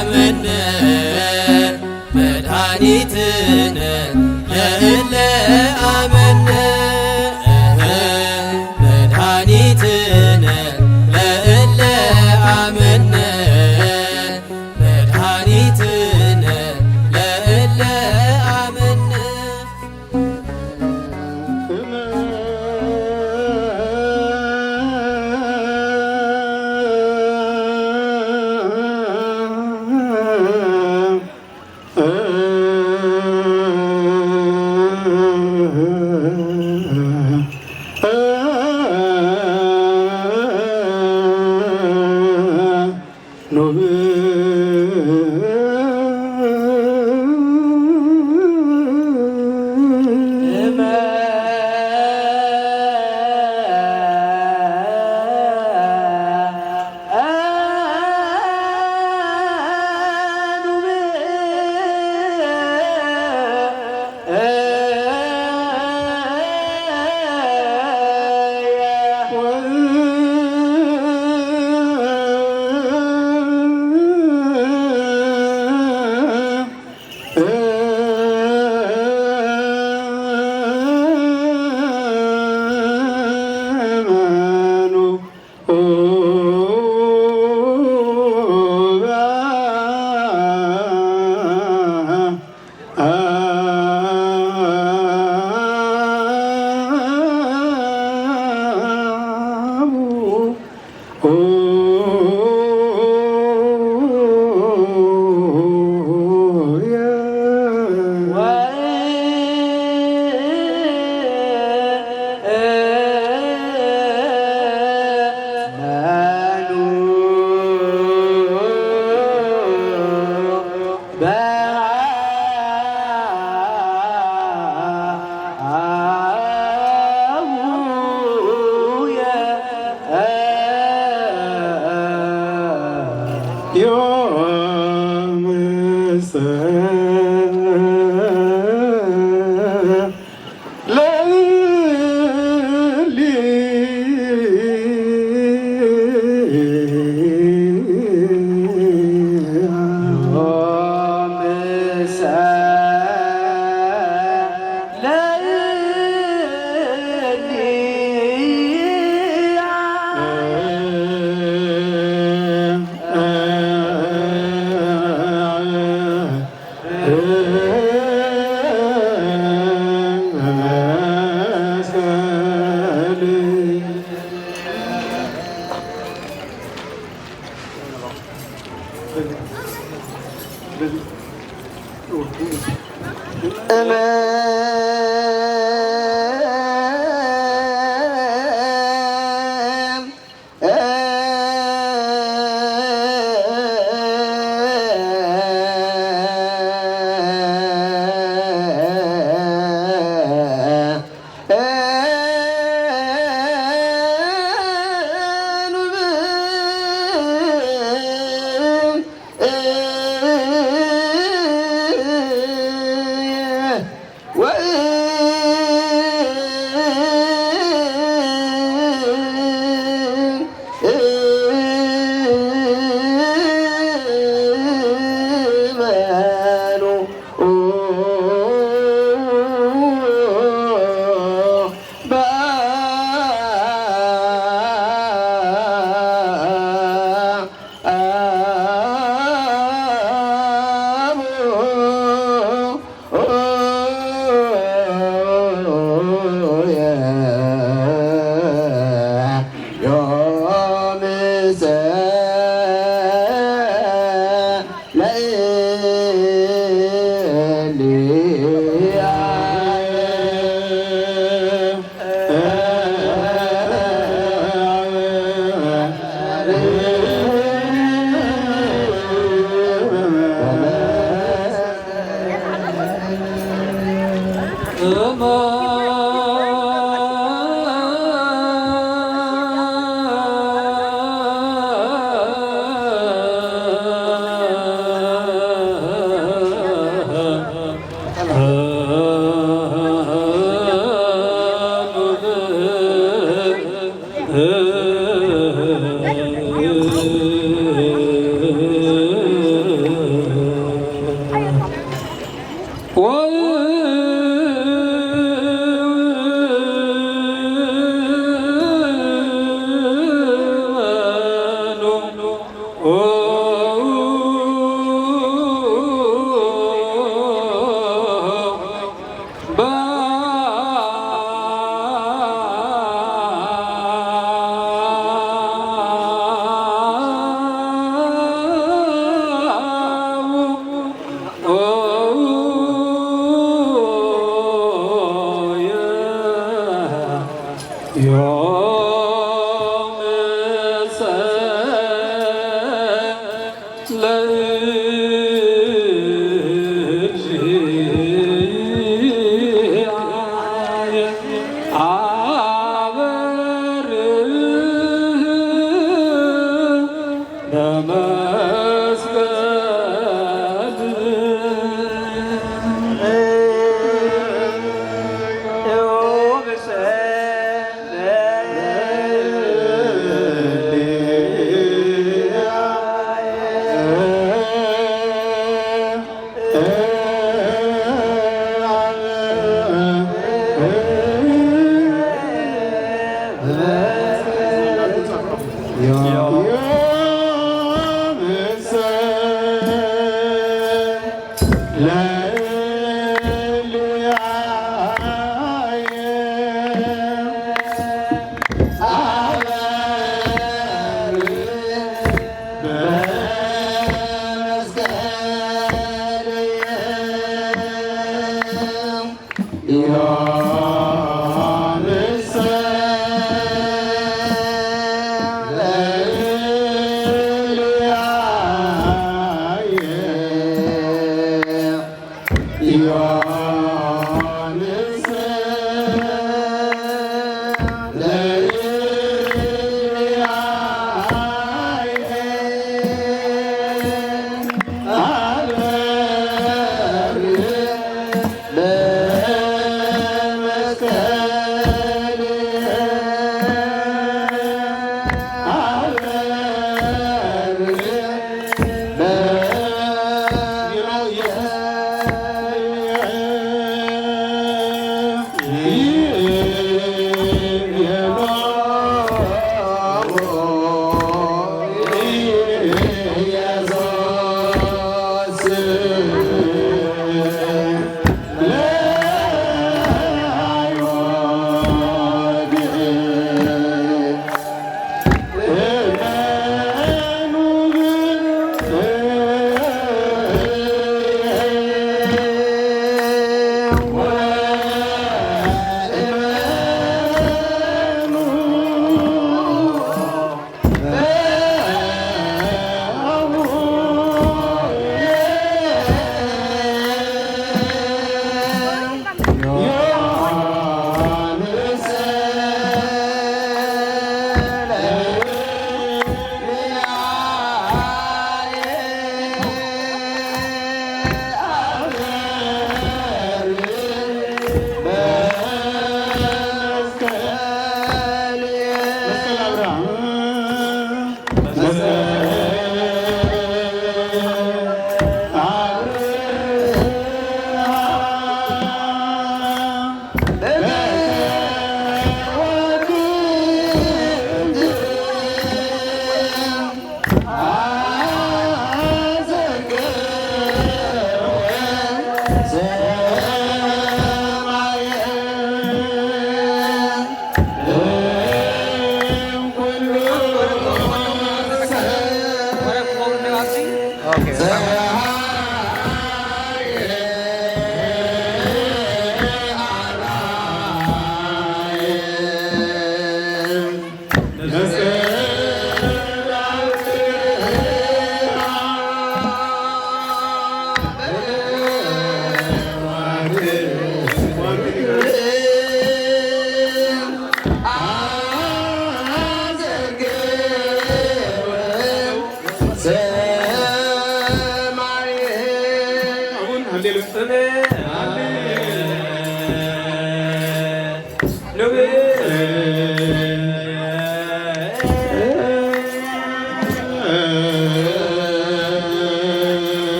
አመነ መድኃኒትነ ለእለ አመነ መድኃኒትነ ለእለ አመነ መድኃኒትነ ለእለ አመነ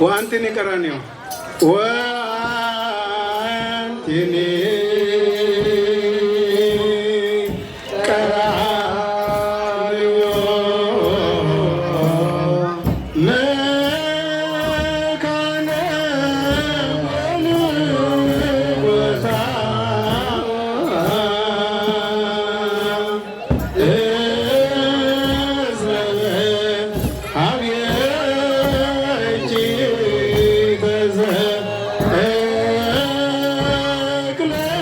وأنتني كرانيو وأنتني Hey!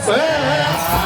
Say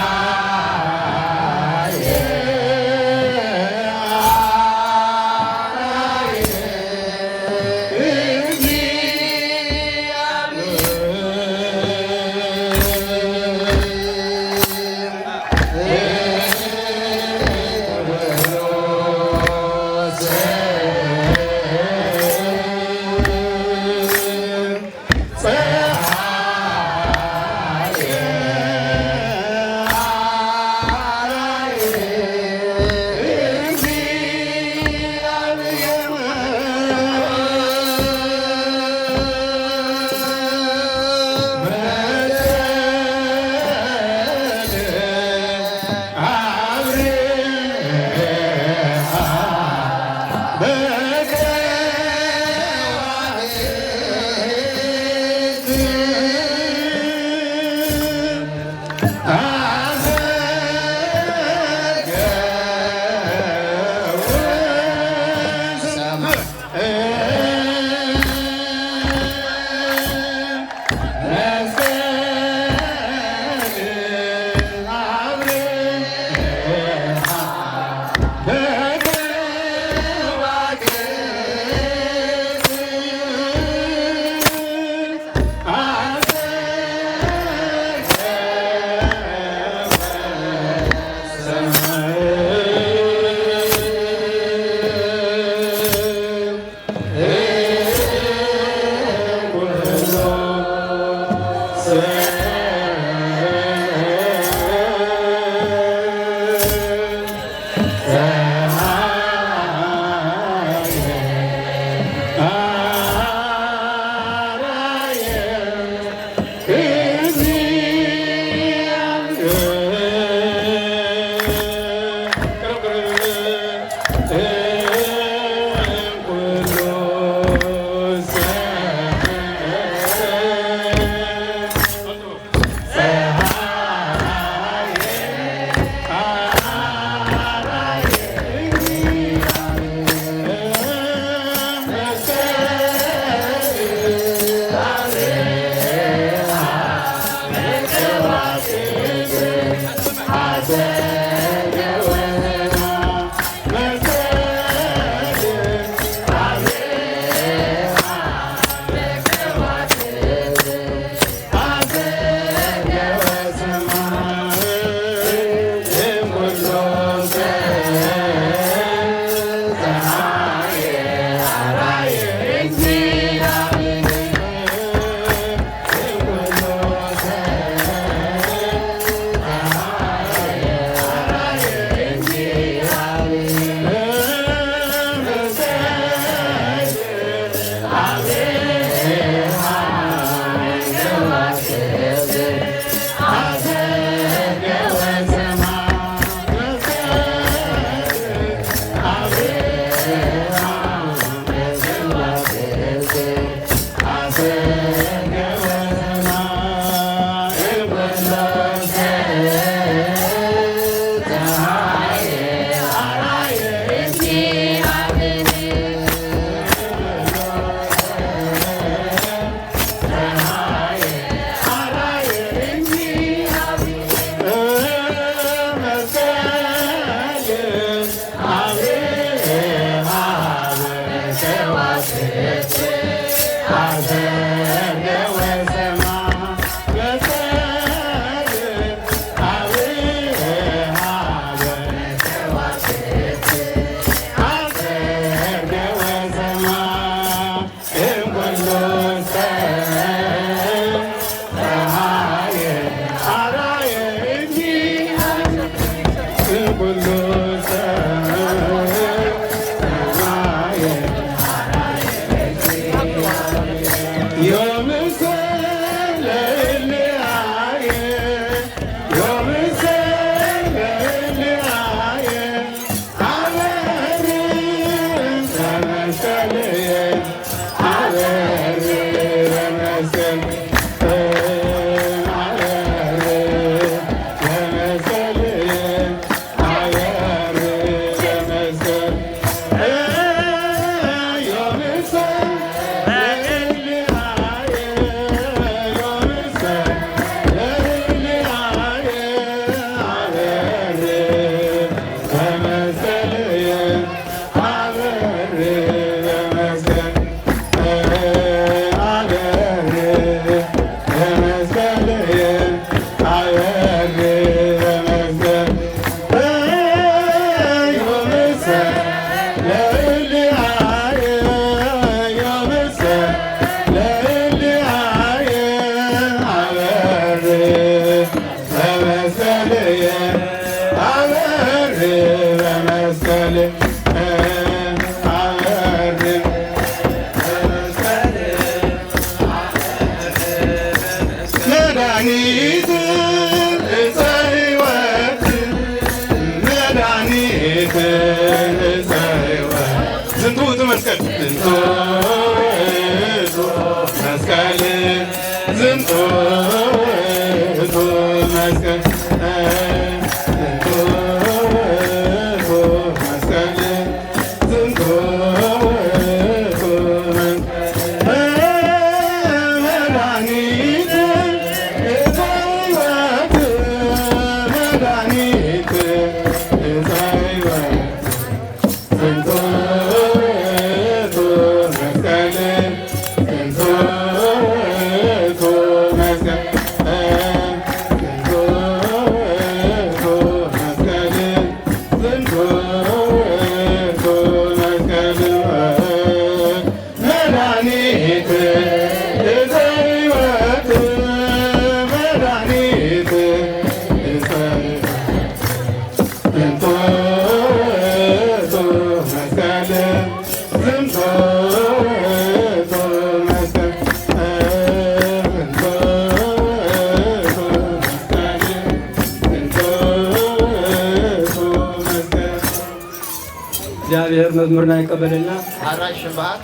እግዚአብሔር መዝሙርና ይቀበልና አራሽ በዓል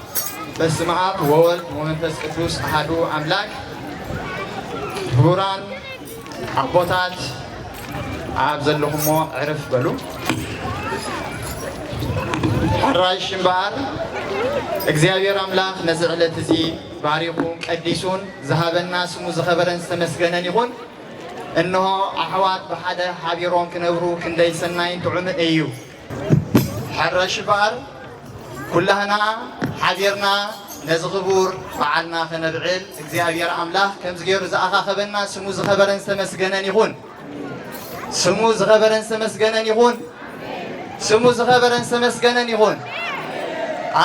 በስመ አብ ወወልድ ወመንፈስ ቅዱስ አሐዱ አምላክ። ክቡራን አቦታት ኣብ ዘለኹሞ ዕርፍ በሉ። አራሽ በዓል እግዚአብሔር አምላክ ነዚ ዕለት እዚ ባሪኹ ቀዲሱን ዝሃበና ስሙ ዝኸበረን ዝተመስገነን ይኹን። እነሆ ኣሕዋት ብሓደ ሓቢሮም ክነብሩ ክንደይ ሰናይን ጥዑም እዩ። حرش بار كلنا حذرنا نزغبور فعلنا خنبعل እግዚአብሔር አምላክ ከም ዝገሩ ዝኣኻኸበና ስሙ ዝኸበረን ዝተመስገነን ይኹን። ስሙ ዝኸበረን ዝተመስገነን ይኹን። ስሙ ዝኸበረን ዝተመስገነን ይኹን።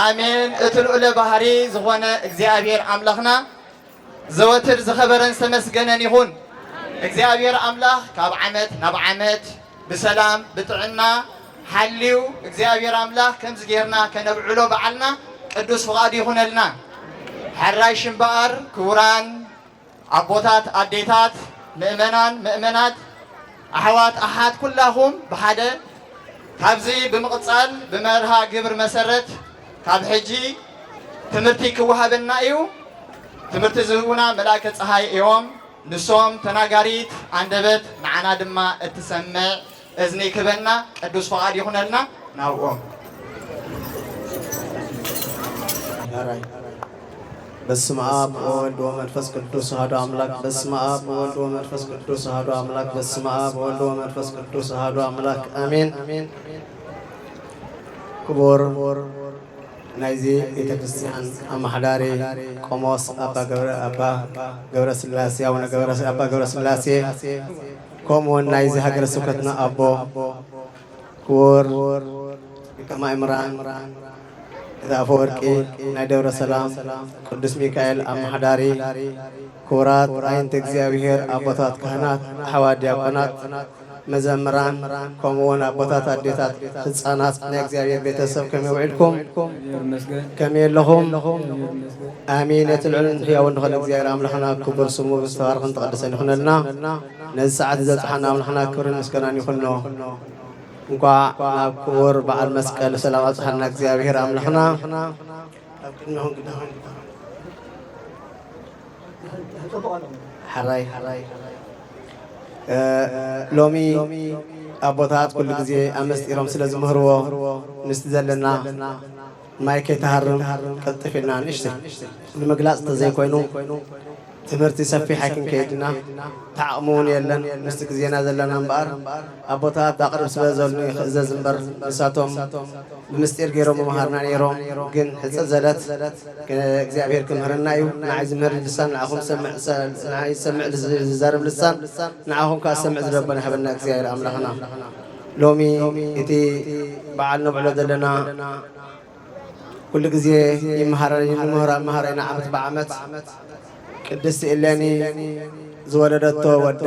አሜን። እቲ ልዑለ ባህሪ ዝኾነ እግዚአብሔር አምላኽና ዘወትር ዝኸበረን ዝተመስገነን ይኹን። እግዚአብሔር አምላክ ካብ ዓመት ናብ ዓመት ብሰላም ብጥዕና حليو እግዚአብሔር አምላክ ከም ዝገርና ከነብዕሎ በዓልና ቅዱስ ፍቃድ ይኹነልና። حراሽ እምበኣር ክቡራን ኣቦታት ኣዴታት ምእመናን ምእመናት ኣሕዋት ኣሓት ኩላኹም ብሓደ ካብዚ ብምቕፃል ብመርሃ ግብር መሰረት ካብ ሕጂ ትምህርቲ ክወሃበና እዩ። ትምህርቲ ዝህቡና መላእከ ፀሓይ እዮም። ንሶም ተናጋሪት አንደበት ንዓና ድማ እትሰምዕ እዝኒ ክበና ቅዱስ ፍቃድ ይኹነልና። ናብኦም በስመ አብ ወወልድ ወመንፈስ ቅዱስ አሐዱ አምላክ። በስመ አብ ወወልድ ወመንፈስ ቅዱስ አሐዱ አምላክ። በስመ አብ ወወልድ ወመንፈስ ቅዱስ አሐዱ አምላክ አሜን። ክቡር ናይዚ ቤተክርስቲያን አማሕዳሪ ቆሞስ አባ ገብረ ስላሴ አቡነ አባ ገብረ ስላሴ ከምኡውን ናይዚ ሃገረ ስብከትና ኣቦ ክቡር ሊቀ ማእምራን አፈወርቂ ናይ ደብረ ሰላም ቅዱስ ሚካኤል አማሕዳሪ ክቡራት ዓይንተ እግዚአብሔር ኣቦታት ካህናት ኣሕዋት ዲያቆናት መዘምራን ከምኡውን ኣቦታት ኣዴታት ህፃናት ናይ እግዚአብሔር ቤተሰብ ከመይ ውዒልኩም ከመይ ኣለኹም? ኣሚን። እቲ ልዑልን ሕያውን ንኽእል እግዚአብሔር ኣምላኽና ክቡር ስሙ ዝተባረኸን ተቐደሰን ይኹነልና። ነዚ ሰዓት ዘብፅሓና ኣምላኽና ክብርን ምስጋናን ይኹኖ። እንኳዕ ናብ ክቡር በዓል መስቀል ሰላም ኣብፅሓና እግዚአብሔር ኣምላኽና። ሓራይ ሎሚ ኣቦታት ኩሉ ግዜ ኣብ መስጢሮም ስለ ዝምህርዎ ምስቲ ዘለና ማይ ከይተሃርም ቅልጥፍ ኢልና ንእሽተይ ንምግላፅ ተዘይኮይኑ ትምህርቲ ሰፊሕ ኣይክንከይድና ተዓቕሙ እውን የለን ምስቲ ግዜና ዘለና እምበኣር ኣቦታት ኣቕርብ ስለ ዘብሉኒ ይኽእዘዝ እምበር ንሳቶም ብምስጢር ገይሮም መምሃርና ነይሮም። ግን ሕፅር ዘለት እግዚኣብሔር ክምህርና እዩ። ንዓይ ዝምህር ልሳን ንዓኹም ንዓይ ዝሰምዕ ዝዛረብ ልሳን ንዓኹም ከዓ ዝሰምዕ ዝረበና ይሃበና እግዚኣብሔር ኣምላኽና። ሎሚ እቲ በዓል ነብዕሎ ዘለና ኩሉ ግዜ ይመሃረና ዓመት ብዓመት ቅድስቲ እሌኒ ዝወለደቶ ወዳ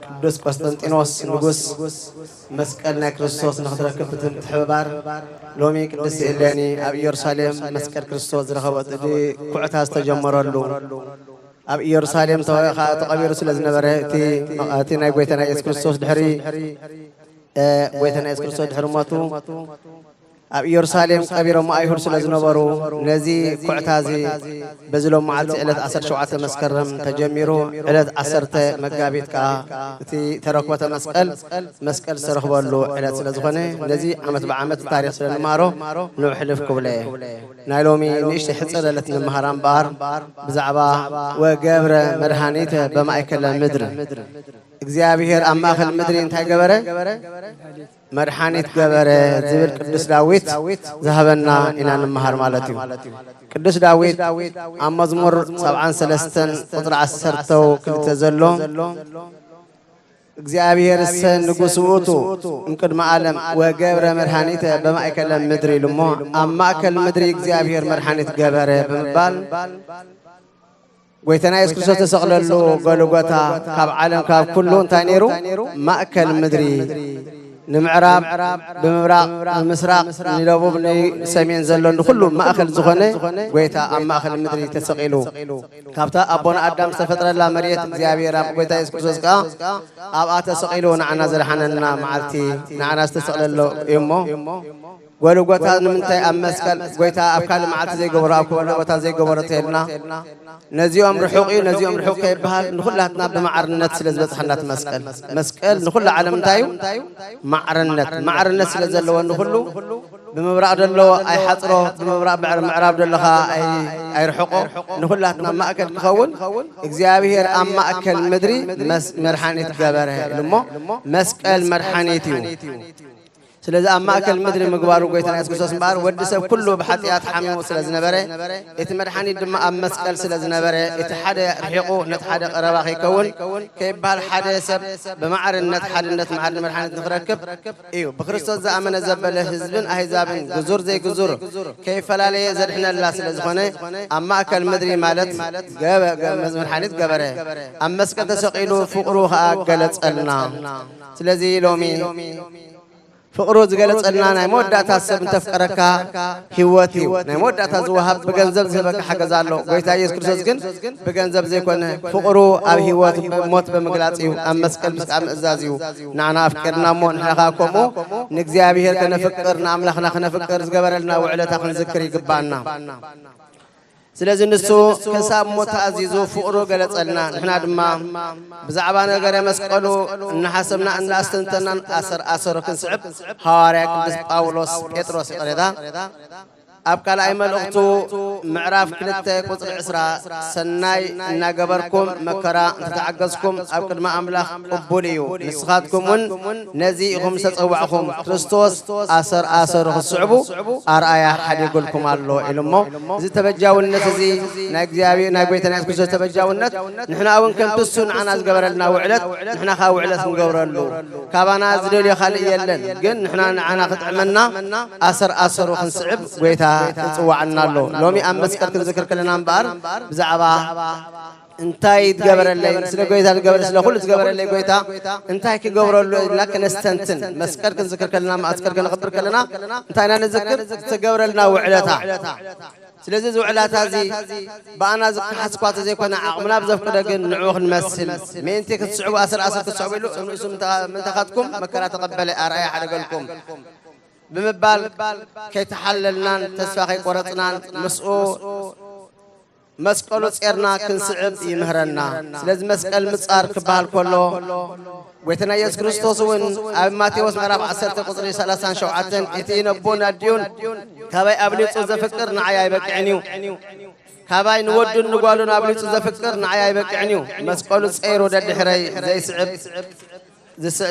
ቅዱስ ቆስጠንጢኖስ ንጉስ መስቀል ናይ ክርስቶስ ንኽትረክብ ትሕብባር ሎሚ ቅድስቲ እሌኒ ኣብ ኢየሩሳሌም መስቀል ክርስቶስ ዝረኸበት ኩዕታ ዝተጀመረሉ ኣብ ኢየሩሳሌም ተቐቢሩ ስለ ዝነበረ እቲ ናይ ጎይታና ኢየሱስ ክርስቶስ ድሕሪ ጎይታና ኢየሱስ ክርስቶስ ድሕሪ ሞቱ ኣብ ኢየሩሳሌም ቀቢሮም ኣይሁድ ስለ ዝነበሩ ነዚ ኩዕታዚ በዝሎም መዓልቲ ዕለት 17 መስከረም ተጀሚሩ ዕለት 10 መጋቢት ከዓ እቲ ተረክበተ መስቀል ዝተረክበሉ ዕለት ስለ ዝኾነ ነዚ ዓመት ብዓመት ታሪክ ስለ ንማሮ ንውሕልፍ ክብለ ናይ ሎሚ ንእሽተይ ሕፅር ዕለት ንምሃራ እምበኣር ብዛዕባ ወገብረ መድሃኒት በማእከለ ምድሪ እግዚአብሔር ኣብ ማእከል ምድሪ እንታይ ገበረ መድኃኒት ገበረ ዝብል ቅዱስ ዳዊት ዝሃበና ኢና ንምሃር ማለት እዩ ቅዱስ ዳዊት ኣብ መዝሙር 73 ቁጥሪ 10 ክልተ ዘሎ እግዚአብሔር ንጉስ ውእቱ እምቅድመ ዓለም ወገብረ መድኃኒት በማእከለ ምድሪ ኢሉሞ ኣብ ማእከል ምድሪ እግዚአብሔር መድኃኒት ገበረ ብምባል ጎይታና ኢየሱስ ክርስቶስ ተሰቕለሉ ጎልጎታ ካብ ዓለም ካብ ኩሉ እንታይ ነይሩ ማእከል ምድሪ ንምዕራብ ብምብራቅ ንምስራቅ ንደቡብ ንሰሜን ዘሎ ንኩሉ ማእከል ዝኾነ ጎይታ ኣብ ማእከል ምድሪ ተሰቂሉ ካብታ ኣቦና ኣዳም ዝተፈጥረላ መሬት እግዚአብሔር ኣብ ጎይታ ኢየሱስ ክርስቶስ ከዓ ኣብኣ ተሰቂሉ ንዓና ዘድሓነና መዓልቲ ንዓና ዝተሰቕለሎ እሞ ጎልጎታ ንምንታይ ኣብ መስቀል ጎይታ ኣብ ካልእ መዓልቲ ዘይገበሮ ኣብ ጎልጎታ ዘይገበሮ ተልና ነዚኦም ርሑቕ እዩ ነዚኦም ርሑቕ ከይበሃል ንኩላትና ብማዕርነት ስለ ዝበፅሐናት መስቀል ንኩሉ ዓለም እንታይ እዩ ማዕርነት ስለ ዘለዎ ንኩሉ ብምብራቕ ደሎ ኣይሓፅሮ ብምብራቕ ምዕራብ ደሎኻ ኣይርሕቆ ንኩላትና ማእከል ክኸውን እግዚአብሔር ኣብ ማእከል ምድሪ መድኃኒት ገበረ ኢሉሞ መስቀል መድኃኒት እዩ ስለዚ ኣብ ማእከል ምድሪ ምግባሩ ጎይታና ኢየሱስ ክርስቶስ እምበኣር ወዲ ሰብ ኩሉ ብሓጢኣት ሓሚሙ ስለ ዝነበረ እቲ መድኃኒት ድማ ኣብ መስቀል ስለ ዝነበረ እቲ ሓደ ርሒቑ ነቲ ሓደ ቀረባ ከይከውን ከይበሃል ሓደ ሰብ ብማዕርነት ሓድነት መድኃኒት ንኽረክብ እዩ ብክርስቶስ ዝኣመነ ዘበለ ህዝብን ኣሕዛብን ግዙር ዘይግዙር ከይፈላለየ ዘድሕነላ ስለ ዝኾነ ኣብ ማእከል ምድሪ ማለት መድኃኒት ገበረ ኣብ መስቀል ተሰቂሉ ፍቕሩ ከዓ ገለጸልና ስለዚ ሎሚ ፍቅሩ ዝገለጸልና ናይ መወዳእታ ሰብ እንተፍቀረካ ህይወት እዩ ናይ መወዳእታ ዝወሃብ ብገንዘብ ዝህበካ ሓገዝ ኣሎ ጎይታ ኢየሱስ ክርስቶስ ግን ብገንዘብ ዘይኮነ ፍቅሩ ኣብ ህይወት ሞት ብምግላጽ እዩ ኣብ መስቀል ምስጣዕ ምእዛዝ እዩ ንዓና ኣፍቂርና እሞ ንሕናኻ ከምኡ ንእግዚአብሔር ከነፍቅር ንኣምላኽና ከነፍቅር ዝገበረልና ውዕለታ ክንዝክር ይግባአና ስለዚህ ንሱ ከሳብ ሞት ኣዚዙ ፍቅሩ ገለጸልና ንሕና ድማ ብዛዕባ ነገረ መስቀሉ እናሓሰብና እናስተንተና ኣሰሮ ክንስዕብ ሐዋርያ ቅዱስ ጳውሎስ ጴጥሮስ ይቐሬታ ኣብ ካልኣይ መልእኽቱ ምዕራፍ 2 ቁጽሪ 20 ሰናይ እናገበርኩም መከራ እንተተዓገዝኩም ኣብ ቅድመ ኣምላኽ ቅቡል እዩ ንስኻትኩምን ነዚ ኢኹም ዝተጸዋዕኹም ክርስቶስ ኣሰር ክስዕቡ ኣርኣያ ሓዲጉልኩም ኣሎ ኢሉ እሞ እዚ ተበጃውነት እዚ ናይ እግዚአብሔር ናይ ጎይታና ኢየሱስ ክርስቶስ ተበጃውነት ንሕና እውን ከምቲ እሱ ንዓና ዝገበረልና ውዕለት ንሕና ኻ ውዕለት ንገብረሉ ካባና ዝደልዮ ካልእ የለን ግን ንሕና ንዓና ክትዕመና ኣሰሩ ክንስዕብ ጎይታ ጽዋዕና ኣሎ ሎሚ ኣብ መስቀል ክንዝክር ከለና እምበኣር ብዛዕባ እንታይ ትገበረለይ ስለ ጎይታ ዝገበረ ስለ ኩሉ ዝገበረለይ ጎይታ እንታይ ክገብረሉ ኢልና ከነስተንትን መስቀል ክንዝክር ከለና መስቀል ክንኽብር ከለና እንታይ ኢና ንዝክር ዝገበረልና ውዕለታ ስለዚ ዝውዕላታ እዚ በኣና ዝሓስኳቶ ዘይኮነ ዓቕምና ብዘፍቅደ ግን ንዑ ክንመስል ምእንቲ ክትስዕቡ ኣሰር ክትስዕቡ ኢሉ ንእሱ ምንተኻትኩም መከራ ተቐበለ ኣርኣያ ሓደገልኩም ብምባል ከይተሓለልናን ተስፋ ከይቆረፅናን ምስኡ መስቀሉ ጼርና ክንስዕብ ይምህረና ስለዚ መስቀል ምጻር ክበሃል ከሎ ጎይታና ኢየሱስ ክርስቶስ እውን ኣብ ማቴዎስ ምዕራፍ 10 ቁጽሪ 37 እቲ ይነቦን ኣድዩን ካባይ ኣብሊጹ ዘፍቅር ንዓይ ኣይበቅዕን እዩ ካባይ ንወዱን ንጓሉን ኣብሊጹ ዘፍቅር ንዓይ ኣይበቅዕን እዩ መስቀሉ ጼሩ ደድሕረይ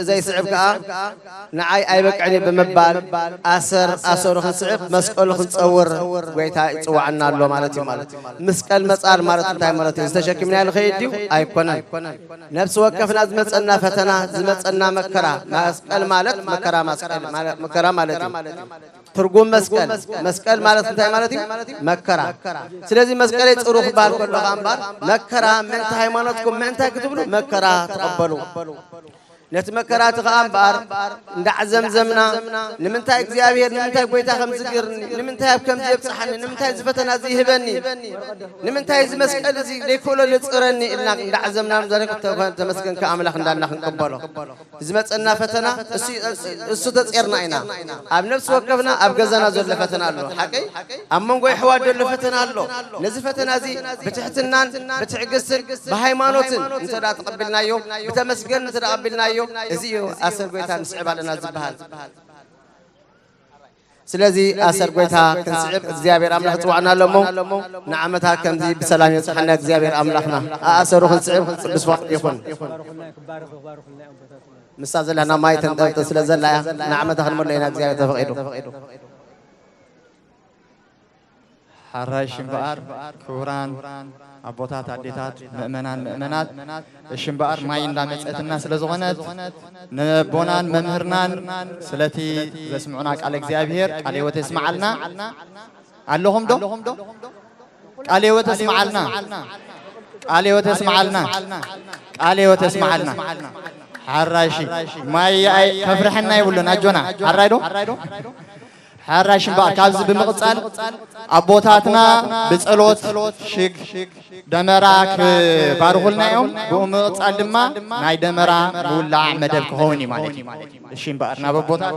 ዘይስዕብ ከዓ ንዓይ ኣይበቅዕን ብምባል ኣሰሩ ክንስዕብ መስቀሉ ክንጸውር ጎይታ ይጽዋዕና ኣሎ ማለት እዩ ማለት መስቀል መጻር ማለት እንታይ ማለት እዩ ዝተሸኪምና ንኸይድ ድዩ ኣይኮነን ነፍሲ ወከፍና ዝመጸና ፈተና ዝመጸና መከራ መስቀል ማለት መከራ ማለት እዩ ትርጉም መስቀል ማለት እንታይ ማለት እዩ መከራ ስለዚህ መስቀል ጽሩ ክባል ከሎኻ እምበር መከራ ምእንቲ ሃይማኖትኩም ምእንታይ ክትብሉ መከራ ተቐበሉ نتمكرات غامبار ندعزم زمنا نمنتاي እግዚአብሔር نمنتاي ጎይታ ከምዝግርኒ نمنتاي كم زبصحني نمنتاي زفتنا زي هبني نمنتاي زመስቀል زي ليكولو لصرني إلنا ندعزمنا زرق تمسكن كأملاخ እንዳልና ክንቀበሎ ዝመጽና ፈተና እሱ ተጽርና ኢና ኣብ ነፍስ ወከፍና ኣብ ገዛና ዘሎ ፈተና ኣሎ حقي ኣብ መንጎ ይሕዋድ ዘሎ ፈተና ኣሎ ነዚ ፈተና እዚ በትሕትናን በትዕግስትን በሃይማኖትን እንተዳ ተቀበልናዮ በተመስገን ተቀበልናዮ እዚዮ ኣሰር ጎይታ ንስዕብ ኣለና ዝበሃል ስለዚህ ኣሰር ጎይታ ክንስዕብ እግዚአብሔር አምላክ ጽዋዕና ኣለሞ ንዓመታ ከምዚ በሰላም ይጽሐና እግዚአብሔር አምላክና ኣሰሩ ክንስዕብ ቅዱስ ወቅት ይኹን ምሳ ዘለና ማይ ተንጠልጥ ስለዘላ ንዓመታ ክንመለና እግዚአብሔር ተፈቂዱ حراش شمبار كوران أبوتات عديتات مؤمنات الشمبار ما يندمج الناس لزغنات نبونان ممهرنان سلتي بسمعناك على እግዚአብሔር عليه وتسمع لنا علهم دو عليه وتسمع لنا عليه وتسمع لنا عليه وتسمع لنا حراشي ما كفرحنا يقولنا جونا حرايدو حراشن بقى كابز بمقصال أبوتاتنا بتصلوت شيك دمراك بارغولنا يوم بمقصال دما ناي دمرا مولع مدب كهوني مالتي الشين بقى أنا ببوتات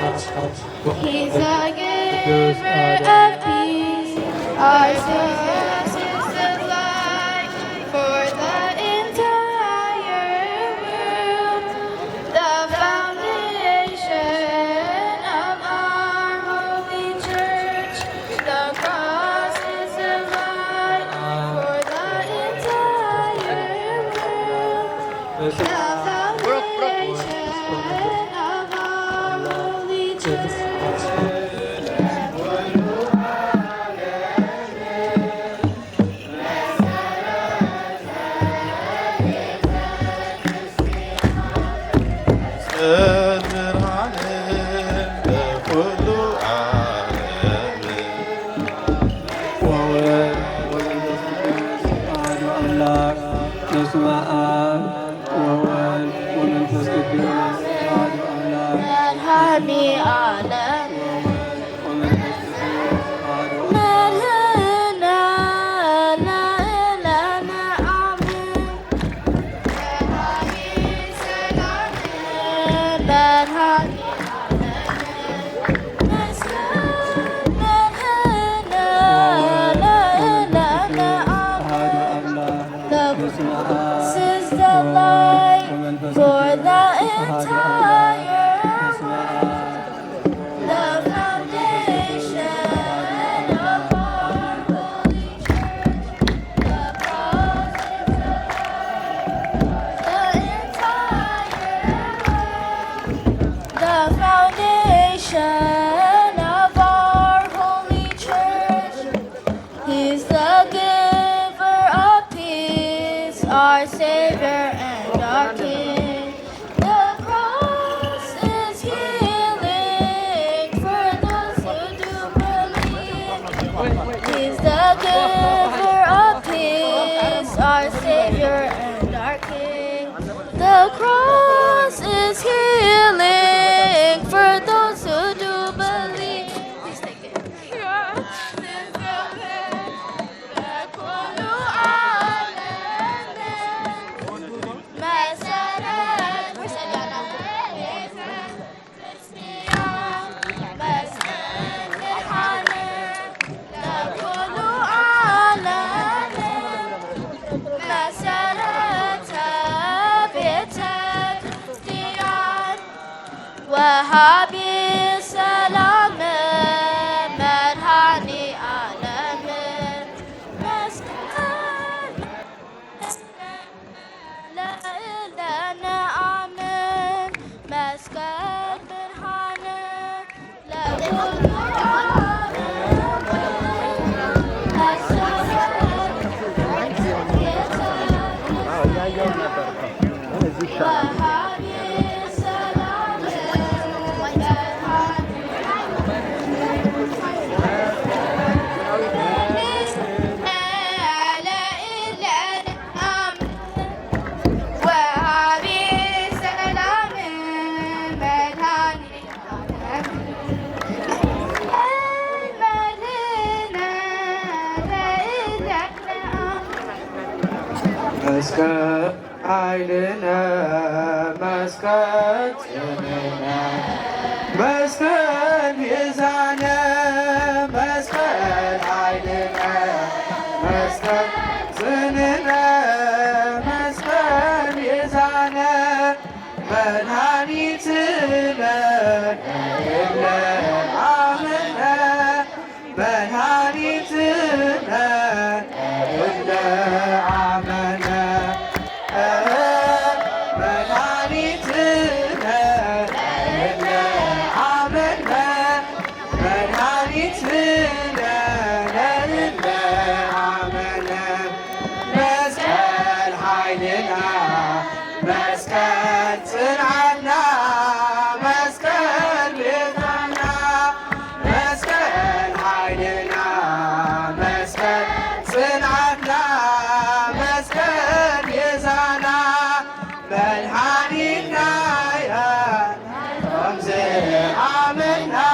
He's a giver of peace. Our Jesus is the light for the entire world. The foundation of our holy church. The cross is the light for the entire world. The foundation of our holy church. Our Savior and our King. The cross is healing for those who do believe. He's the giver of peace, our Savior and our King. The cross is healing for those who do believe. Please take it. وهابي سلام مرهاني عالم مسكن لا إلنا آمن مسكن برهانة لا مسكن عيننا مسكن سننا مسكن يزعنا مسكن عيننا مسكن سننا مسكن يزعنا منهانيتنا إلا عملنا منهانيتنا إلا عملنا منهانيتنا إلا عملنا منهانيتنا إلا عملنا مسكن حيلنا مسكن صنعنا مسكن بيتنا مسكن حيلنا مسكن صنعنا مسكن يزانا منهانينا يا رمز عملنا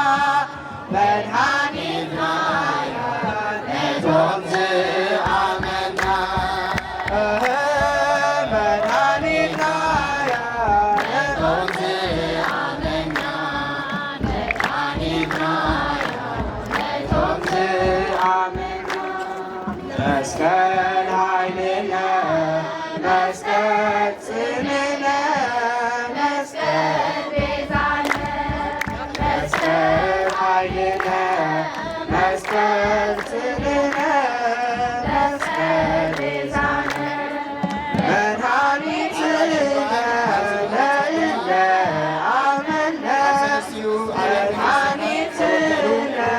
منهانينا يا رمز عملنا منهانينا يا رمز عملنا منهانينا يا رمز عملنا مسكن عيننا مسكن سننا مسكن بيزعنا مسكن عيننا مسكن سننا مسكن بيزعنا منهانيتنا لا إلا عملنا منهانيتنا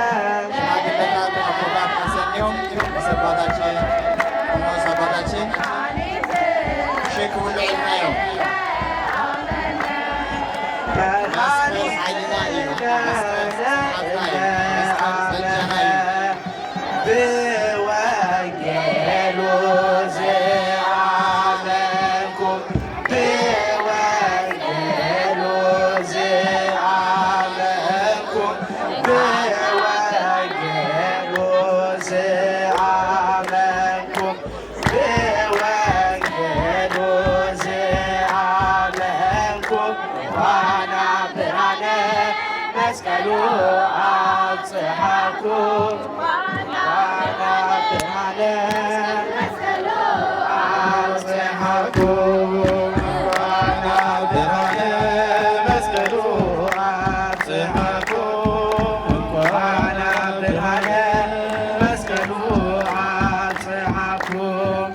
መስቀሉ አብጽሐኩም ዋና ብርሃነ መስቀሉ አብጽሐኩም ዋና ብርሃነ መስቀሉ አብጽሐኩም ዋና ብርሃነ መስቀሉ አብጽሐኩም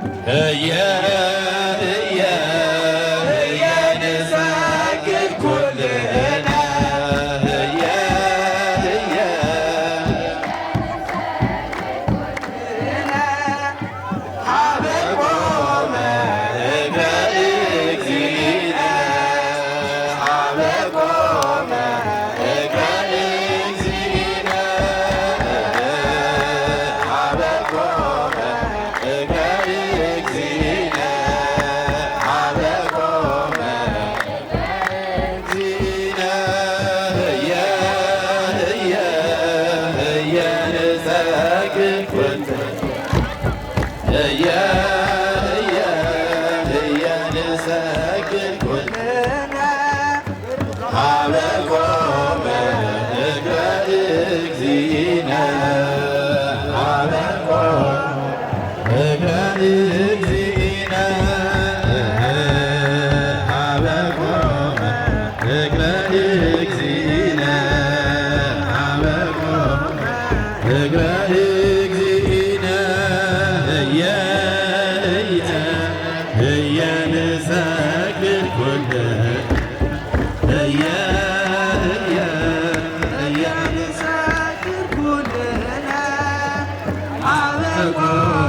ንሰግድ ኩልነ Amen.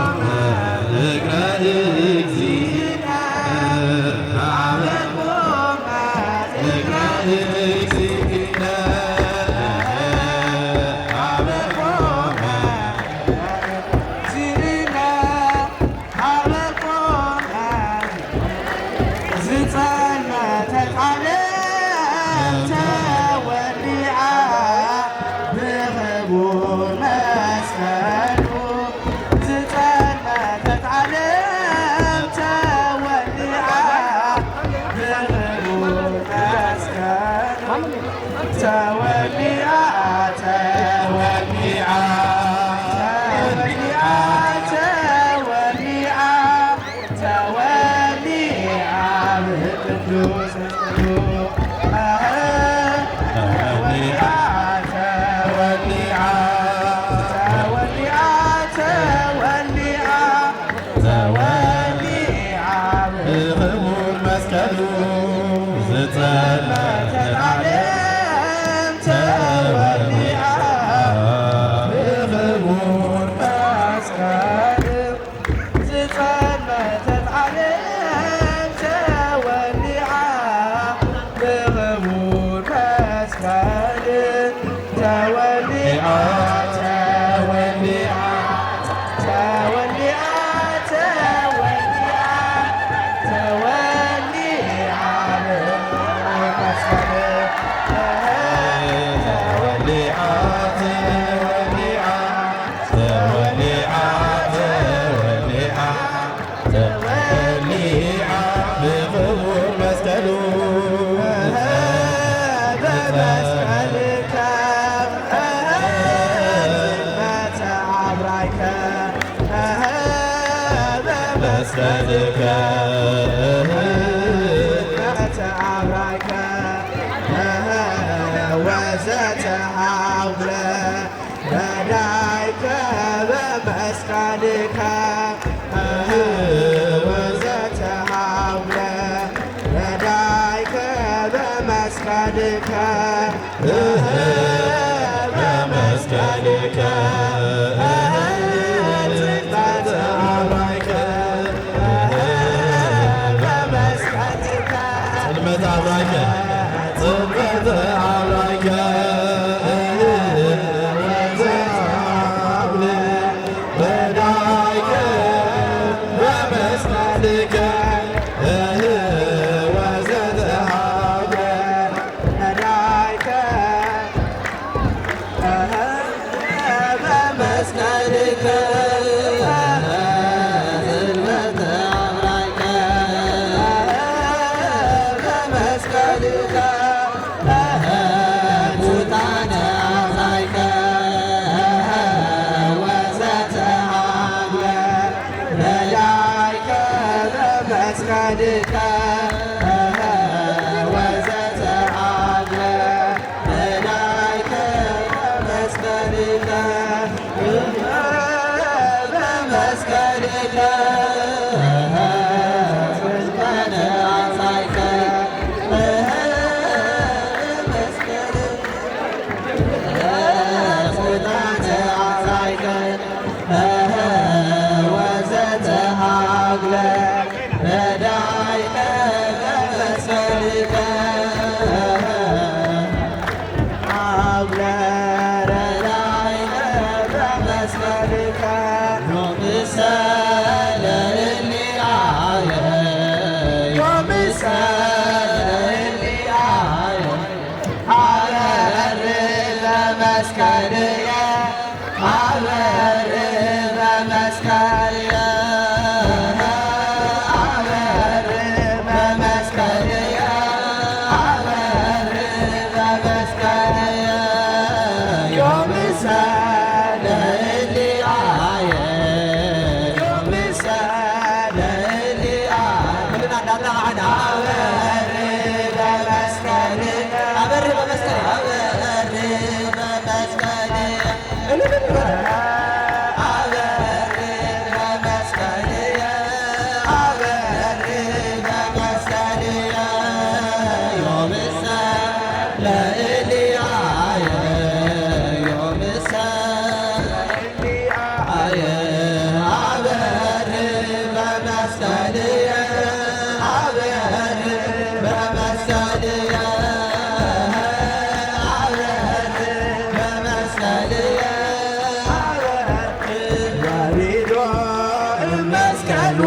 መስቀሉ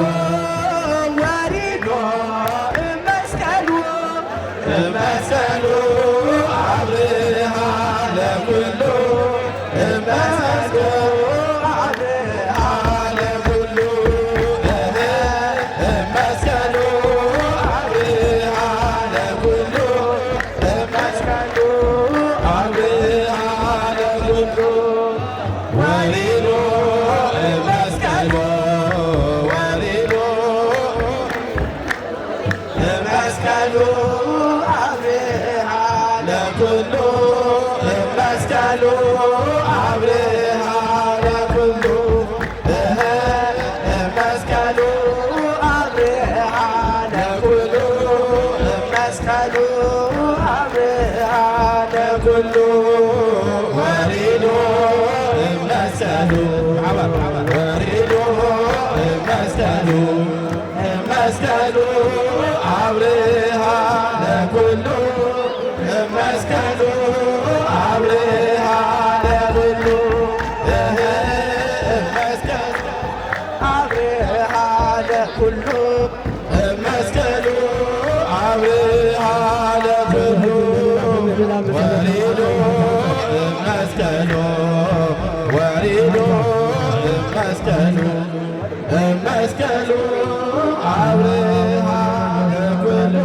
ወሪዶ መስቀሉ መስቀሉ አብርሃ ለኩሉ መስቀሉ አብርሃ ለኩሉ መስቀሉ አብርሃ ለኩሉ መስቀሉ አብርሃ ለኩሉ ወሪዶ መስቀሉ ወሪዶ መስቀሉ አብርሃ ለኩሉ መስቀሉ አብርሃ ለኩሉ መስቀሉ አብርሃ ለኩሉ መስቀሉ አብርሃ ለኩሉ ወሪዶ መስቀሉ ወሪዶ መስቀሉ መስቀሉ አብርሃ ለኩሉ መስቀሉ አብርሃ ለኩሉ መስቀሉ አብርሃ ለኩሉ መስቀሉ አብርሃ ለኩሉ ወሪዶ መስቀሉ ወሪዶ መስቀሉ መስቀሉ አብርሃ ለኩሉ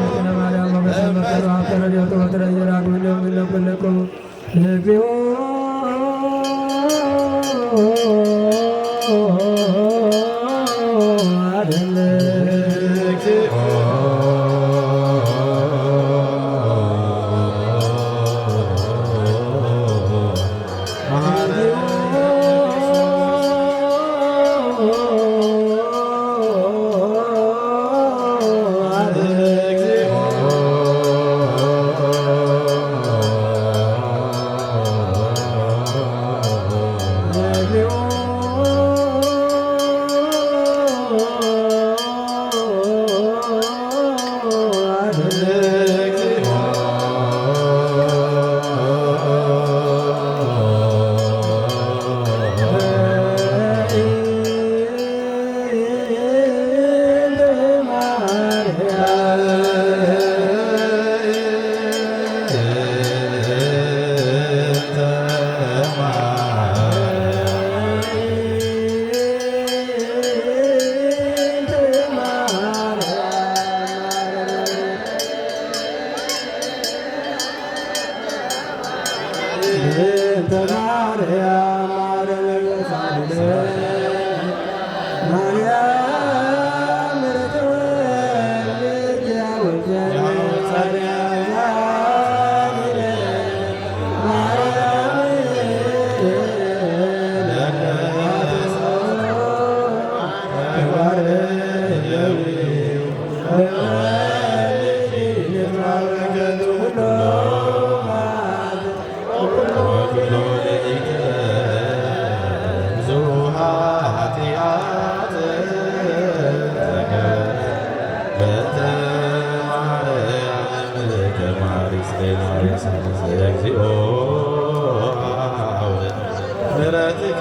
ምሕረትከ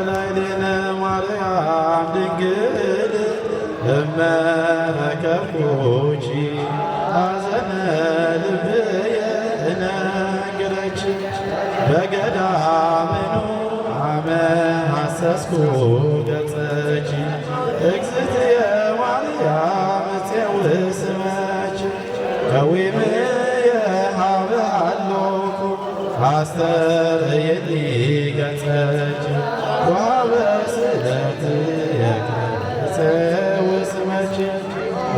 ላዕሌነ ማርያም ድንግል እመከርኩኪ ሐዘነ ልብየ እነግረኪ በገዳምኑ አመ ሐሰስኩ ገጸኪ እግዝእትየ ማርያም እፄውስመኪ ከዊምየ ሀበ አሎኩ አስተርእየኒ ገጸኪ ወሀበ ስእለትየ እፄውስመኪ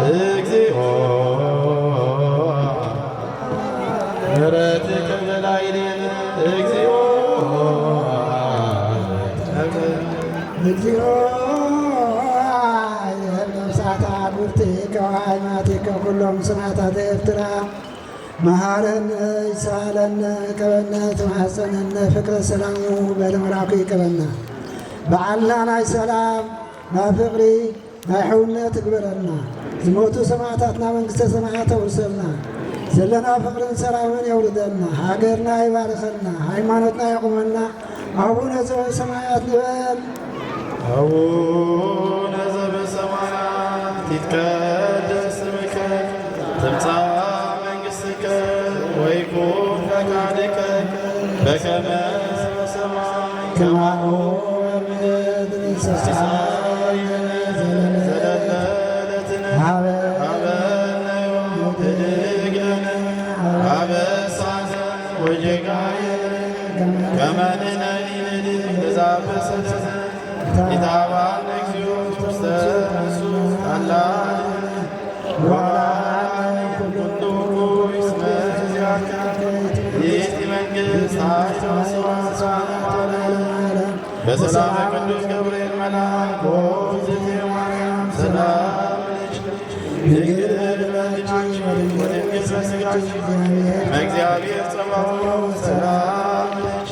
እግዚኦ ምሕረትከ ላዕሌነ እግዚኦ እግዚኦ የነፍሳት አጉርቲከ ወሃይማቲከ ኩሎም ስማታት ኤርትራ መሐረነ ይሳለነ ቀበነ ተማሐፀነነ ፍቅረ ሰላሙ በለመላኩ ይቀበና በዓልና ናይ ሰላም ናይ ፍቅሪ ናይ ሕውነት እግበረና ዝሞቱ ሰማዕታትና መንግሥተ ሰማያት ተውሰልና ዘለና ፍቅርን ሰላምን የውልደና ሃገርና ይባርከልና ሃይማኖትና የቁመና አቡነ ዘበሰማያት ንበል አቡነ ዘበ በሰላም ቅዱስ ገብርኤል መልአክ ወእግዝእትየ ማርያም ሰላም ድንግል በልጅሽ ወድንግል በሥጋሽ በእግዚአብሔር ጸባኦት ሰላም ነሽ።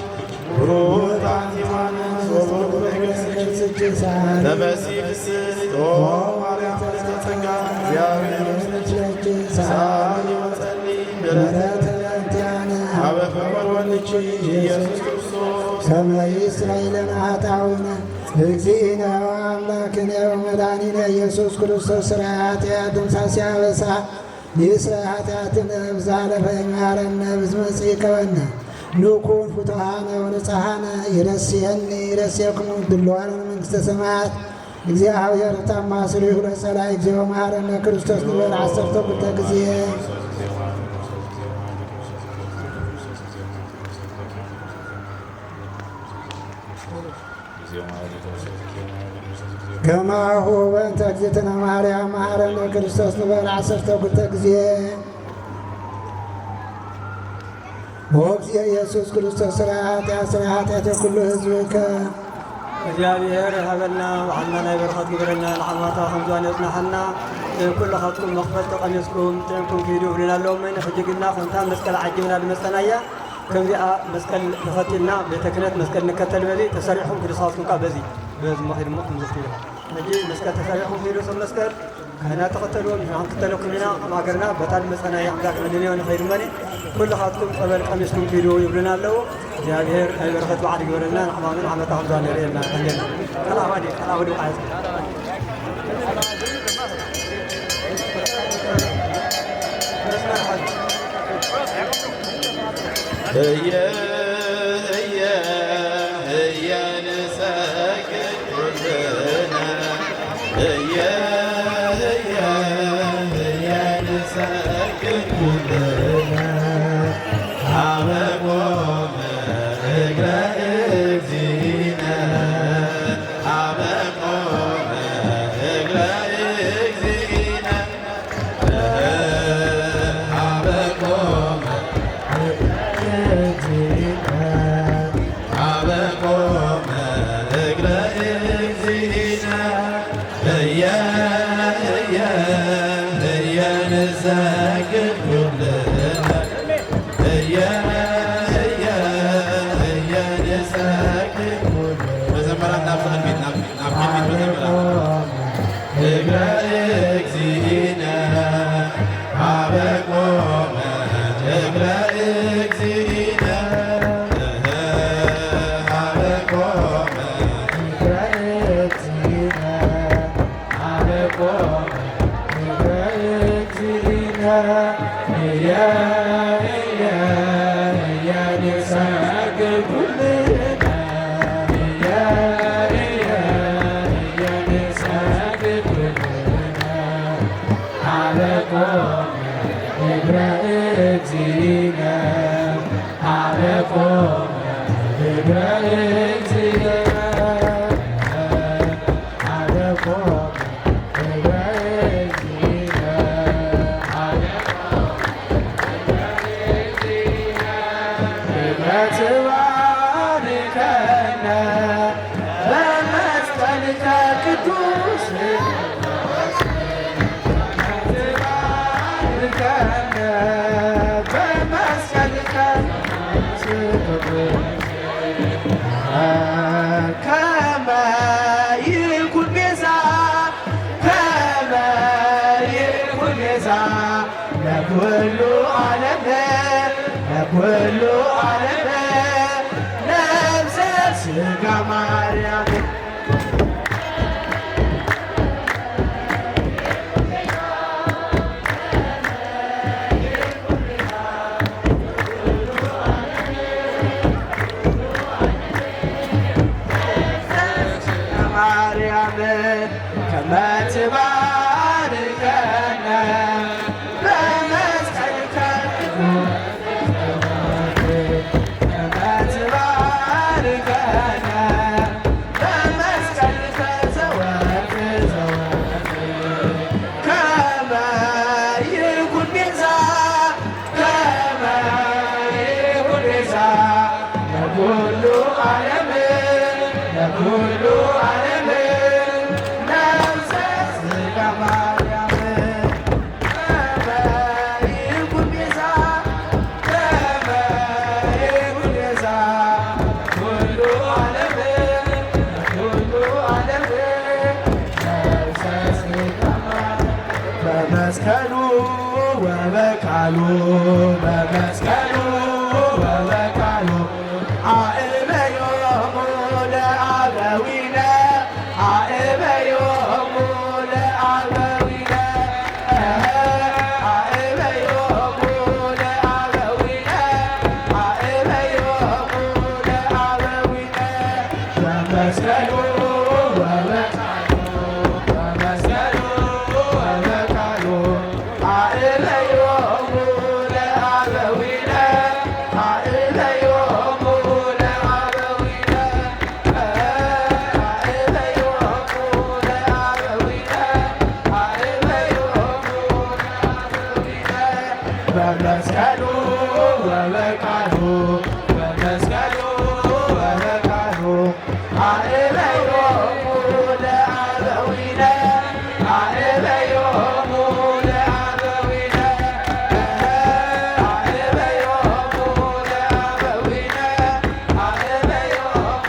ቡሩክት አንቲ እምአንስት ወቡሩክ ፍሬ ተፈሥሒ ፍስሕት ኦ ማርያም ወለተ ጸጋ እግዚአብሔር ምስለኪ ሳሊ ወጸልይ ምሕረተ ለእንቲአነ ኀበ ፍቁር ወልድኪ ኢየሱስ ክርስቶስ ከመ ይስረይለነ ኃጣውኢነ እግዚእነ ወአምላክነ ወመድኃኒነ ኢየሱስ ክርስቶስ ሥራየ ኃጢአት ደምሳሴ አበሳ ይስረይ ኃጢአትነ ብዛለፈ ይምሃረነ ብዝመጽእከወነ ንኩን ፍቱሐነ ወንጹሐነ ይረስየኒ ይረስየክሙ ድሉዋነ መንግሥተ ሰማያት እግዚአብሔር ታማስሉ ይሁን ጸላይ እግዚኦ መሐረነ ክርስቶስ ንበል 12 ጊዜ ከማሁ በእንተ እግዝእትነ ማርያም መሐረነ ክርስቶስ ንበል 12 ጊዜ ወእግዚእ ኢየሱስ ክርስቶስ ሥራየ ኃጢአት የኩሉ ሕዝብ እግዚአብሔር ሃበልና ባዕልና ናይ በረኸት ግብረና ንሓማታ ከምዝዋን የጽናሐና ኩልኻትኩም መኽፈል ተቐኒስኩም ጥዕምኩም ክሂዱ ብልና ኣለዎም መይነ ሕጅግና ከምታ መስቀል ዓጅብና ልመፀናያ ከምዚኣ መስቀል ተኸቲልና ቤተ ክህነት መስቀል ንከተል በዚ ተሰሪሕኩም ክድሳትኩም ካ በዚ መኺድ ሞ ከምዘኽትሉ ሕጂ መስቀል ተሰሪሕኩም ክሂዱ ሰብ መስቀል ካህናት ተኸተልዎም ንክተለኩም ኢና ከም ሃገርና በታ ልመፀናያ ኣምላክ ዕድልዮ ንኸይድ መኒ ኩልኻትኩም ፀበል ቀሚስኩም ክሂዱ ይብሉና ኣለዉ እግዚአብሔር ናይ በረኸት በዓል ይግበረልና ንሕማምን ዓመታ ከምዝዋን የርእየልና ቀንዴና ቀላወዲ ቃየት ንሰግድ ኩልነ ንሰግድ ኩልነ ኀበ ቆመ እግረ እግዚእነ ኀበ ቆመ እግረ እግዚእነ ኀበ ቆመ ኀበ ቆመ እግረ እግዚእነ ንሰግድ ኩልነ መዘመራት ናብ ቅድሚት መዘመራት እግረ እግዚእነ ኀበ ቆመ እግረ እግዚእነ ኀበ ቆመ እግረ እግዚእነ ኀበ ቆመ እግረ እግዚእነ ንሰግድ ኩልነ እግረ እግዚእነ ኀበ ቆመ እግረ እግዚእነ ኀበ ቆመ እግረ እግዚእነ ትባርከነ በመስቀልከ ቅዱስ ከመ ይኩን ቤዛ ለኩሉ ዓለም ነፍሰ ሥጋ ማርያም ከመ ትባርከነ በመስቀልከ ከመ ትባርከነ በመስቀልከ ዘወርቅ ከመ ይኩን ቤዛ ከመ ይኩን ቤዛ ለኩሉ ዓለም ለኩሉ ዓለም ነፍሰ ሥጋ ማርያም ከመ ይኩን ቤዛ ከመ ይኩን ቤዛ ኩሉ ዓለም ለኩሉ ዓለም ነፍሰ ሥጋ በመስቀሉ ወበቃሉ በመስቀሉ ወበቃሉ አእበዮሙ ለአበዊነ አእበዮሙ ለአበዊነ አእበዮሙ ለአበዊነ አእበዮሙ ለአበዊነ በመስቀሉ ወበቃሉ በመስቀሉ ወበቃሉ አእበዮሙ ለአበዊነ አእበዮሙ ለአበዊነ አእበዮሙ ለአበዊነ አእበዮሙ ለአበዊነ በመስቀሉ ወበቃሉ በመስቀሉ ወበቃሉ አእበዮሙ ለአበዊነ አእበዮሙ ለአበዊነ አእበዮሙ ለአበዊነ አእበዮሙ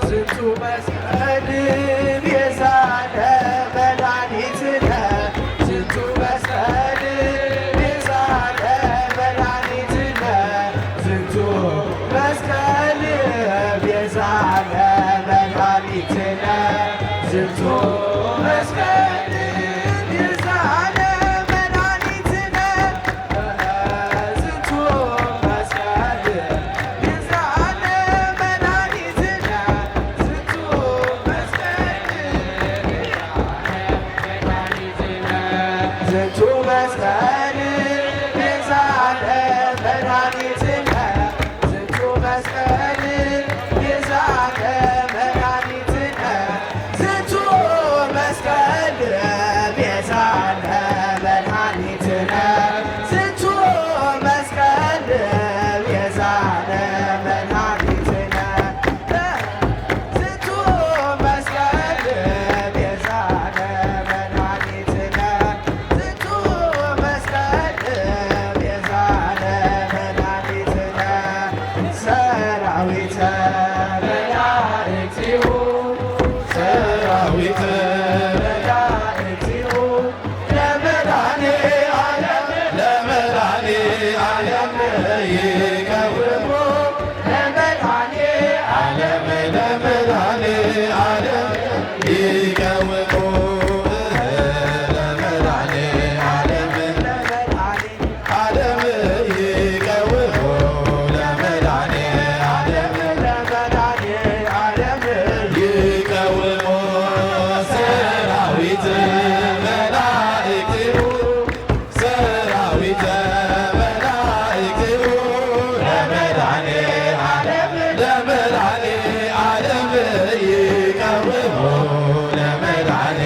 ዝንቱ መስቀል ቤዛነ መድኃኒትነ ዝንቱ መስቀል ቤዛነ መድኃኒትነ ዝንቱ መስቀል ቤዛነ መድኃኒትነ ዝንቱ መስቀል ቤዛነ መድኃኒትነ ዝንቱ መስቀል ቤዛነ መድኃኒትነ ዝንቱ መስቀል ዝንቱ መስቀል ቤዛነ መድኃኒትነ ዝንቱ መስቀል ቤዛነ መድኃኒትነ ዝንቱ መስቀል ቤዛነ መድኃኒትነ ዝንቱ መስቀል ቤዛነ መድኃኒትነ ዝንቱ መስቀል ቤዛነ መድኃኒትነ ዝንቱ መስቀል ቤዛነ መድኃኒትነ ሰራዊተ መላእክቲሁ ሰራዊተ መላእክቲሁ ለመድኃኔዓለም ለመድኃኔዓለም ይቀውሙ ለመድኃኔዓለም ለመድኃኔዓለም ይቀውሙ ለመድኃኔዓለም ለመድኃኔዓለም ይቀውሙ ለመድኃኔዓለም ለመድኃኔዓለም ይቀውሙ ሰራዊተ መላእክቲሁ ሰራዊተ መላእክቲሁ ለመድኃኔዓለም ለመድኃኔዓለም ይቀውሙ ለመድኃኔዓለም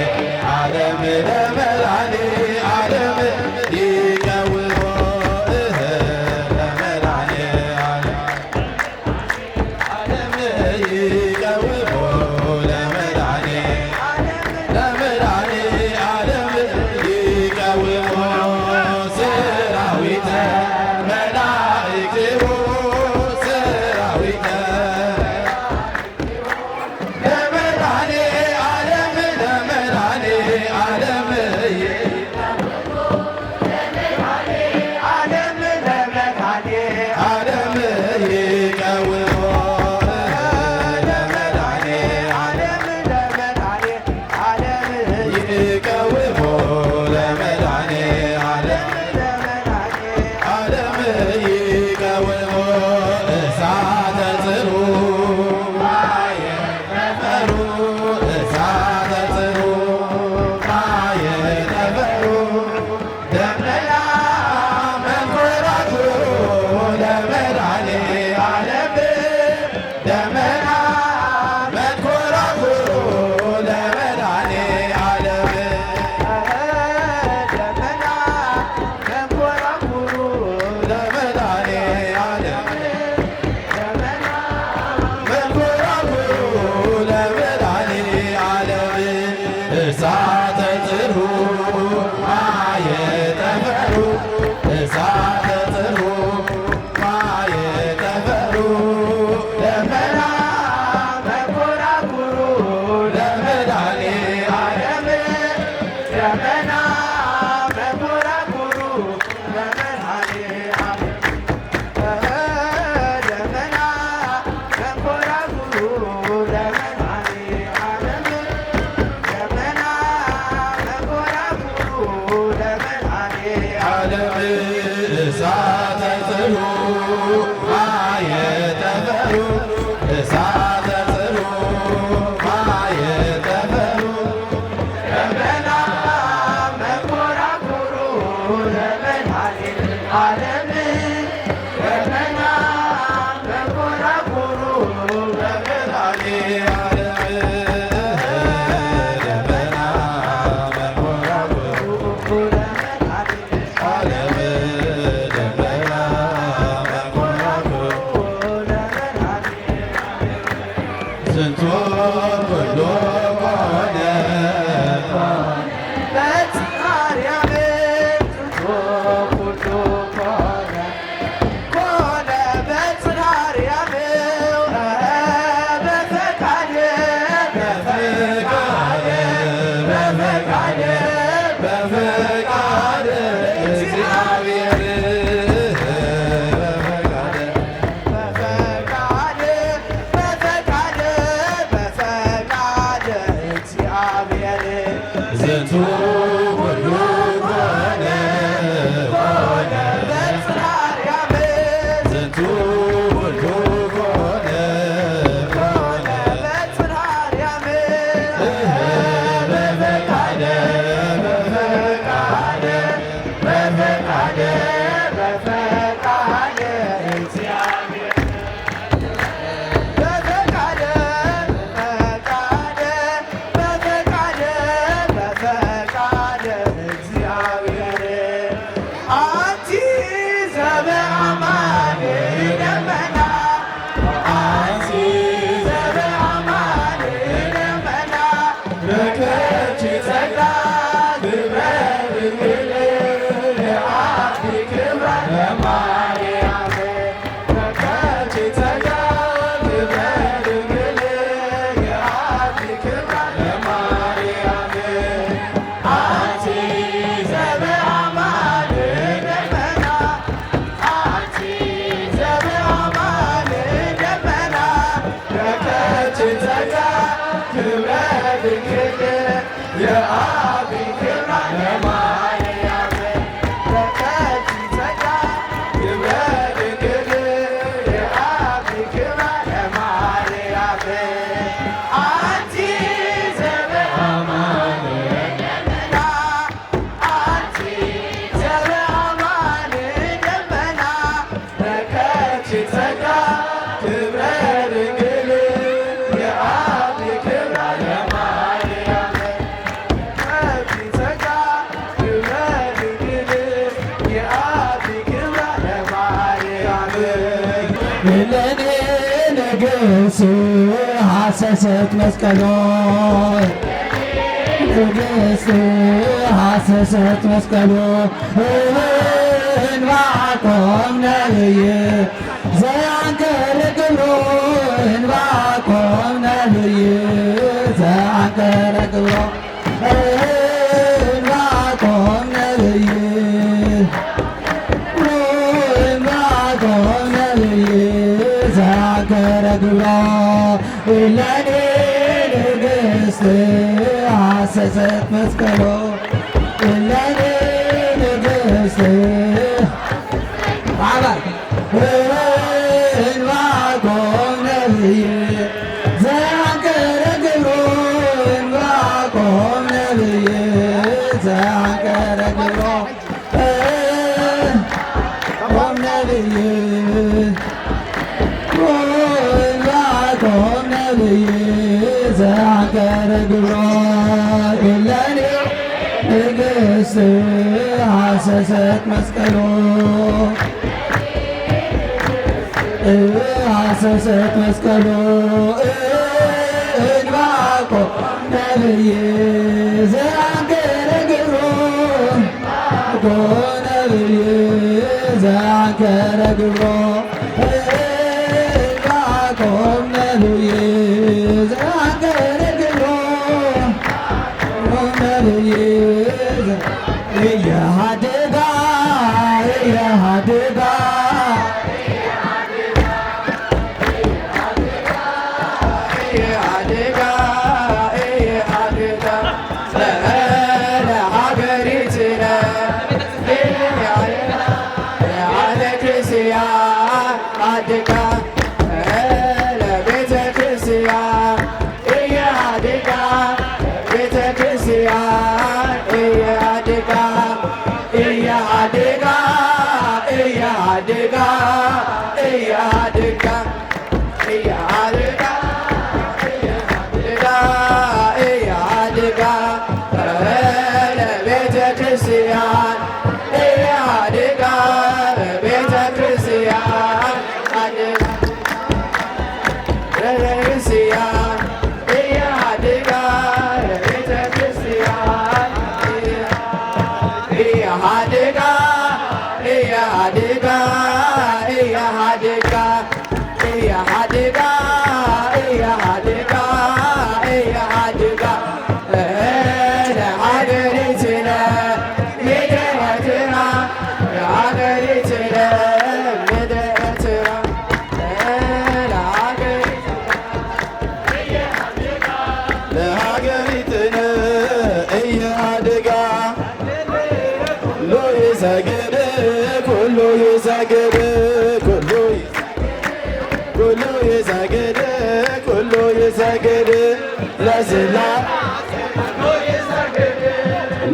እሳተ ጥሩ ማየጠፈሩ እሳተ ጥሩ ማየጠፈሩ ደመና መንኮራኩሩ ለመድኃኔዓለም ደመና መንኮራኩሩ ለመድኃኔዓለም ደመና መንኮራኩሩ ለመድኃኔዓለም ደመና መንኮራኩሩ ለመድኃኔዓለም እሳተ ጥሩ ማየጠፈሩ እሳተ ጥሩ ማየጠፈሩ ደመና መንኮራኩሩ ለመድኃኔዓለም ደመና መንኮራኩሩ ለመድኃኔዓለም ደመና መንኮራኩሩ ለመድኃኔዓለም ደመና መንኮራኩሩ ዝንቱ ኩሉ ኮነ በጽርሐ ዝንቱ ኩሉ ኮነ ኮነ በጽርሐ በፈቃደ በፈቃደ በፈቃደ በፈቃደ እግዚአብሔር በፈቃደ በፈቃደ በፈቃደ በፈቃደ እግዚአብሔር ዝንቱ ሁሉ ኮነ ኮነ በጽርሐ ዝንቱ ሁሉ ኮነ ኮነ በጽርሐ በፈቃደ በፈቃደ በፈቃደ በፈቃደ እግዚአብሔር በፈቃደ በፈቃደ በፈቃደ በፈቃደ እግዚአብሔር አንቲ ዘበአማን ደመና አንቲ ዘበአማን ደመና ረከብኪ ጸጋ ክብረ ድንግል የአቢ ክብረ ለማርያም ረከብኪ ጸጋ ክብረ ድንግል የአቢ ክብረ ለማርያም አንቲ ዘበአማን ደመና አንቲ ዘበአማን ደመና ረከብኪ ጸጋ ክብረ ድንግል የአቢ ክብረ ለማርያም ረከብኪ ጸጋ ክብረ ድንግል የአቢ ክብረ ለማርያም አንቲ ዘበአማን ደመና አንቲ ዘበአማን ደመና ረከብኪ ጸጋ ክብረ ድንግል የአቢ ክብረ ለማርያም ረከብኪ ጸጋ ክብረ ድንግል የአቢ ክብረ ለማርያም ለኔ ንግሥ ሐሰሰት መስቀሎ ንግሥ ሐሰሰት መስቀሎ እንባቆም ነብይ ዘአንከረ ግብሮ እንባቆም ነብይ ዘአንከረ ግብሮ እንባቆም ነብይ እንባቆም ነብይ ዘአንከረ ግብሮ ለኔ ንግሥት ሐሰሰት መስቀሎ ለኔ ንግሥት አባል እንባቆም ነብይ ዘአንከረ ግብሮ እንባቆም ነብይ ዘአንከረ ግብሮ ቆም ነብይ እንባቆም ነብይ ዘአንከረ ግብሮ ለኔ ንግሥት ሐሰሰት መስቀሎ ሐሰሰት መስቀሎ እንባቆም ነብይ ዘአንከረ ግብሮ ነቢይ ዘአንከረ ግብሮ ያዕቆብ ነቢይ ዘአንከረ ግብሮ ነቢይ እየሃድጋ እየሃድጋ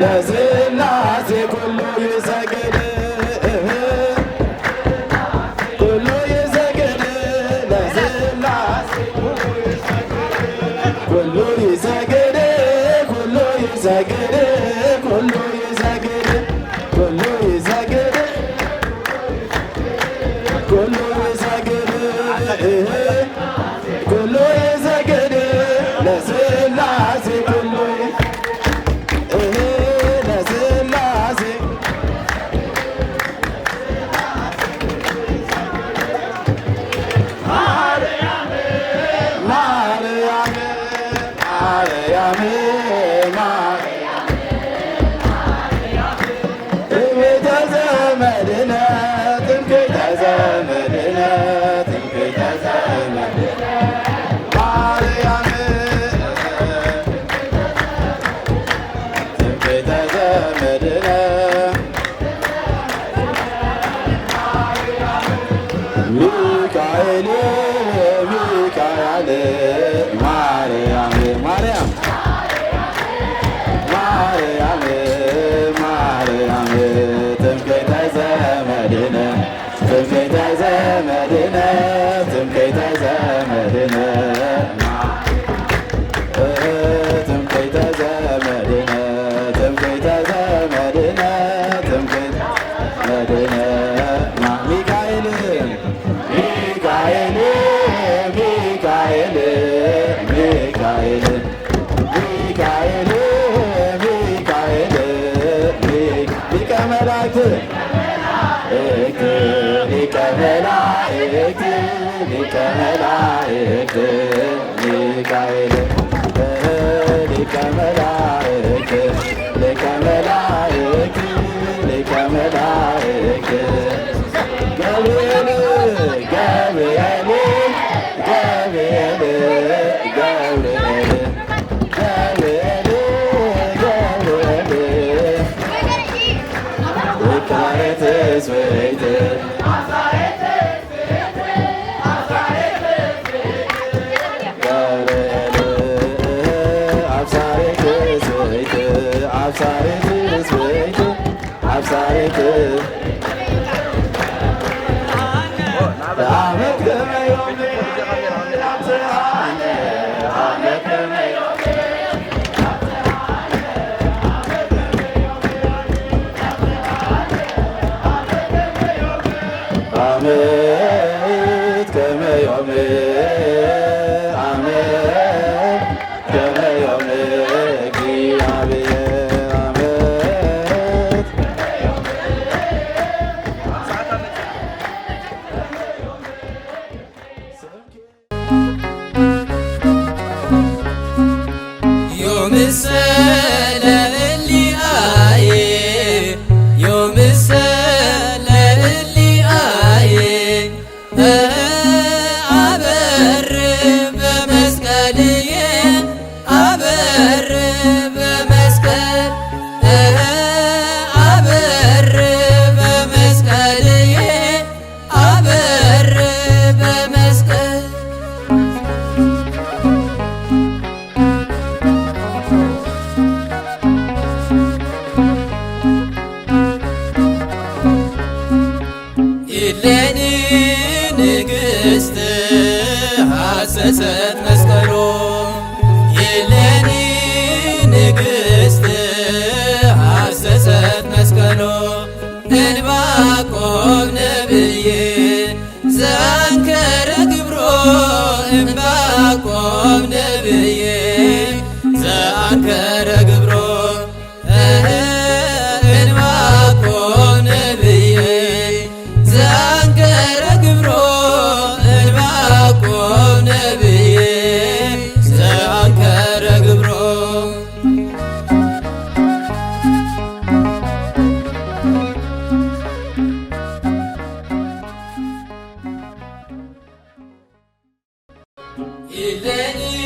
ለስላሴ ኩሉ ይሰግድ ኩሉ ይሰግድ ለስላሴ ኩሉ ይሰግድ ኩሉ ይሰግድ ኩሉ ይሰግድ ኩሉ ይሰግድ ኩሉ ይሰግድ ኩሉ ይሰግድ ለስላሴ ኩሉ Amen. ሐሰሰት መስቀሎ የለኒ ንግሥት ሐሰሰት መስቀሎ እንባቆም ነብዬ ዘአንከረ ግብሮ እንባቆም ነብዬ ዘአንከረ ግብሮ እንባቆም ነብዬ ዘአንከረ ግብሮ እንባቆም ነብዬ ዘአንከረ ግብሮ ኢሌኒ